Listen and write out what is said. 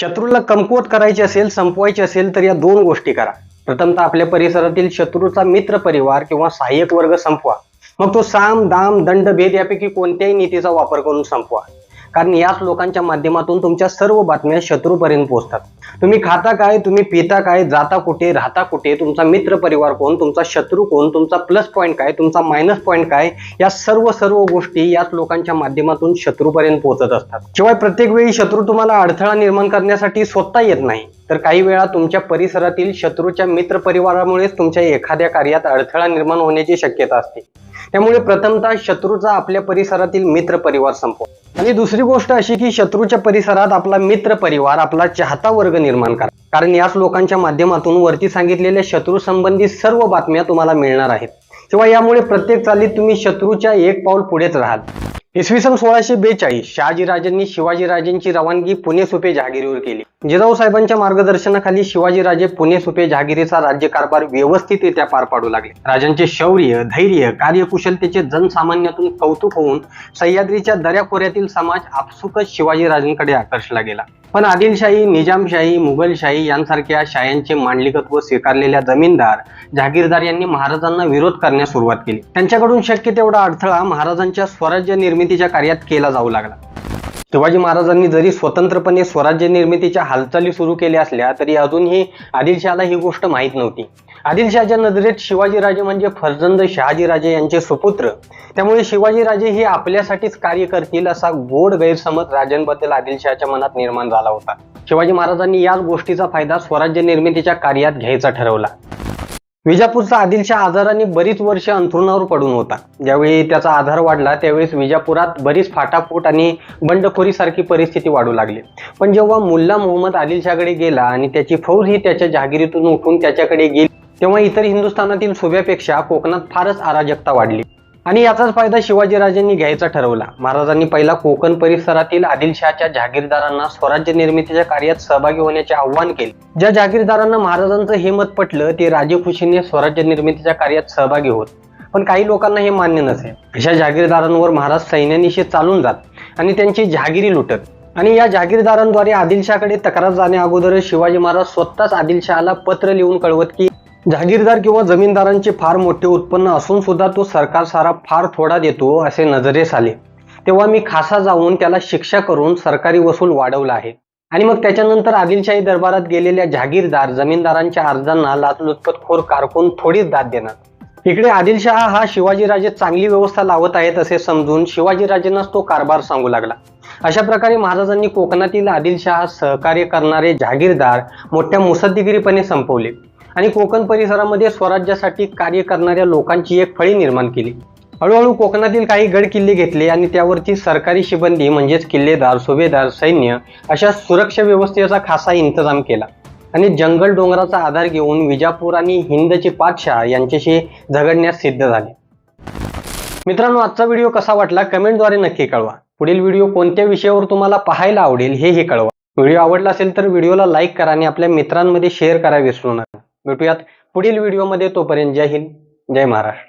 शत्रूला कमकुवत करायचे असेल, संपवायचे असेल तर या दोन गोष्टी करा. प्रथमतः आपल्या परिसरातील शत्रूचा मित्र परिवार किंवा सहाय्यक वर्ग संपवा. मग तो साम दाम दंड भेद यापैकी कोणत्याही नीतीचा वापर करून संपवा. कारण याच लोकांच्या माध्यमातून तुमच्या सर्व बातम्या शत्रूपर्यंत पोहोचतात. तुम्ही खाता काय, तुम्ही पिता काय, जाता कुठे, राहता कुठे, तुमचा मित्र परिवार कोण, तुमचा शत्रू कोण, तुमचा प्लस पॉईंट काय, तुमचा मायनस पॉईंट काय, या सर्व गोष्टी याच लोकांच्या माध्यमातून शत्रूपर्यंत पोहोचत असतात. शिवाय प्रत्येक वेळी शत्रू तुम्हाला अडथळा निर्माण करण्यासाठी स्वतः येत नाही, तर काही वेळा तुमच्या परिसरातील शत्रूच्या मित्र परिवारामुळेच तुमच्या एखाद्या कार्यात अडथळा निर्माण होण्याची शक्यता असते. त्यामुळे प्रथमतः शत्रूचा आपल्या परिसरातील मित्र परिवार संपवा. आणि दुसरी गोष्ट अशी की शत्रूच्या परिसरात आपला मित्र परिवार, आपला चाहता वर्ग निर्माण करा. कारण याच लोकांच्या माध्यमातून वरती सांगितलेल्या शत्रू संबंधित सर्व बातम्या तुम्हाला मिळणार आहेत. शिवाय यामुळे प्रत्येक चालीत तुम्ही शत्रूच्या एक पाऊल पुढेच राहाल. इसवी सन 1642 शहाजीराजांनी शिवाजीराजांची रवानगी पुणे सुपे जहागिरीवर केली. जिजाऊ साहेबांच्या मार्गदर्शनाखाली शिवाजीराजे पुणे सुपे जहागिरीचा राज्यकारभार व्यवस्थितरित्या पार पाडू लागले. राजांचे शौर्य, धैर्य, कार्यकुशलतेचे जनसामान्यातून कौतुक होऊन सह्याद्रीच्या दऱ्याखोऱ्यातील समाज आपसुकच शिवाजीराजांकडे आकर्षला गेला. पण आदिलशाही, निजामशाही, मुघलशाही यांसारख्या शायांचे मांडलिकत्व स्वीकारलेल्या जमीनदार, जहागीरदार यांनी महाराजांना विरोध करण्यास सुरुवात केली. त्यांच्याकडून शक्य तेवढा अडथळा महाराजांच्या स्वराज्य निर्मितीच्या कार्यात केला जाऊ लागला. शिवाजी महाराजांनी जरी स्वतंत्रपणे स्वराज्य निर्मितीच्या हालचाली सुरू केल्या असल्या तरी अजूनही आदिलशहाला ही गोष्ट माहीत नव्हती. आदिलशहाच्या नजरेत शिवाजीराजे म्हणजे फर्जंद शहाजीराजे यांचे सुपुत्र. त्यामुळे शिवाजीराजे हे आपल्यासाठीच कार्य करतील असा गोड गैरसमज राजांबद्दल आदिलशहाच्या मनात निर्माण झाला होता. शिवाजी महाराजांनी याच गोष्टीचा फायदा स्वराज्य निर्मितीच्या कार्यात घ्यायचा ठरवला. विजापूरचा आदिलशहा आजाराने बरीच वर्ष अंथरुणावर पडून होता. ज्यावेळी त्याचा आधार वाढला त्यावेळेस विजापुरात बरीच फाटाफूट आणि बंडखोरी सारखी परिस्थिती वाढू लागली. पण जेव्हा मुल्ला मोहम्मद आदिलशहाकडे गेला आणि त्याची फौज ही त्याच्या जहागिरीतून उठून त्याच्याकडे गेली, तेव्हा इतर हिंदुस्थानातील सुब्यापेक्षा कोकणात फारच अराजकता वाढली आणि याचाच फायदा शिवाजीराजांनी घ्यायचा ठरवला. महाराजांनी पहिला कोकण परिसरातील आदिलशहाच्या जहागीरदारांना स्वराज्य निर्मितीच्या कार्यात सहभागी होण्याचे आव्हान केले. ज्या जहागीरदारांना महाराजांचं हे मत पटलं ते राजेखुशीने स्वराज्य निर्मितीच्या कार्यात सहभागी होत. पण काही लोकांना हे मान्य नसे. अशा जहागीरदारांवर महाराज सैन्यानिशी चालून जात आणि त्यांची जहागिरी लुटत. आणि या जहागीरदारांद्वारे आदिलशहाकडे तक्रार जाण्या अगोदर शिवाजी महाराज स्वतःच आदिलशहाला पत्र लिहून कळवत की जहागीरदार किंवा जमीनदारांचे फार मोठे उत्पन्न असून सुद्धा तो सरकार सारा फार थोडा देतो असे नजरेस आले. तेव्हा मी खासा जाऊन त्याला शिक्षा करून सरकारी वसूल वाढवला आहे. आणि मग त्याच्यानंतर आदिलशाही दरबारात गेलेल्या जहागीरदार, जमीनदारांच्या अर्जांना लाचलुचपतखोर कारकून थोडीच दाद देणार. इकडे आदिलशहा हा शिवाजीराजे चांगली व्यवस्था लावत आहेत असे समजून शिवाजीराजेंनाच तो कारभार सांगू लागला. अशा प्रकारे महाराजांनी कोकणातील आदिलशहा सहकार्य करणारे जहागीरदार मोठ्या मुसद्दीगिरीपणे संपवले आणि कोकण परिसरामध्ये स्वराज्यासाठी कार्य करणाऱ्या लोकांची एक फळी निर्माण केली. हळूहळू कोकणातील काही गड किल्ले घेतले आणि त्यावरती सरकारी शिबंदी म्हणजेच किल्लेदार, सुभेदार, सैन्य अशा सुरक्षा व्यवस्थेचा खासा इंतजाम केला आणि जंगल डोंगराचा आधार घेऊन विजापूर आणि हिंदचे पातशाह यांच्याशी झगडण्यास सिद्ध झाले. मित्रांनो, आजचा व्हिडिओ कसा वाटला कमेंटद्वारे नक्की कळवा. पुढील व्हिडिओ कोणत्या विषयावर तुम्हाला पाहायला आवडेल हे कळवा. व्हिडिओ आवडला असेल तर व्हिडिओला लाईक करा आणि आपल्या मित्रांमध्ये शेअर करा विसरू नका. भेटूयात पुढील व्हिडिओमध्ये. तोपर्यंत जय हिंद, जय महाराष्ट्र.